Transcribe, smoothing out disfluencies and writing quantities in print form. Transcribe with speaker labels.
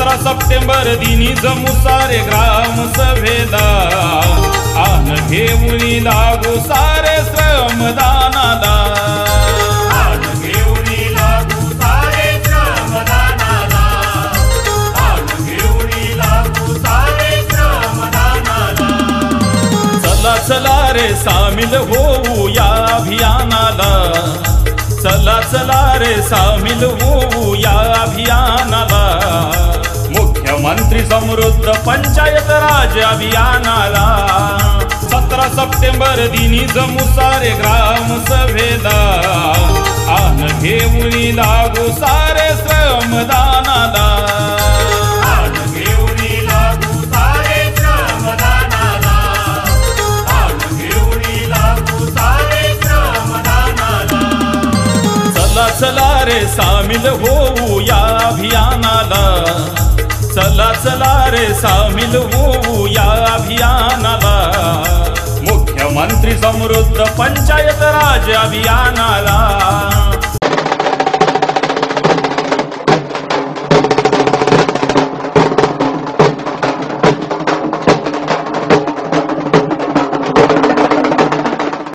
Speaker 1: 17 September दिनी जमू सारे ग्राम सभेला, आन घेऊनी लागू सारे श्रमदानाला,
Speaker 2: आन घेऊनी लागू सारे श्रमदानाला, आन घेऊनी लागू सारे श्रमदानाला।
Speaker 1: चला चला रे सामील होऊ या अभियानाला, चला चला रे सामील होऊ या अभियानाला, मुख्यमंत्री समृद्ध पंचायत राज अभियानाला। 17 सप्टेंबर दिनी जमू सारे ग्राम सभेला, आन घेऊनी लागू सारे श्रमदानाला,
Speaker 2: आन घेऊनी लागू सारे श्रमदानाला, आन घेऊनी लागू सारे श्रमदानाला।
Speaker 1: चला चला रे सामील होऊ या अभियानाला, चला चला रे सामील होऊ या अभियानाला, मुख्यमंत्री समृद्ध पंचायत राज अभियानाला।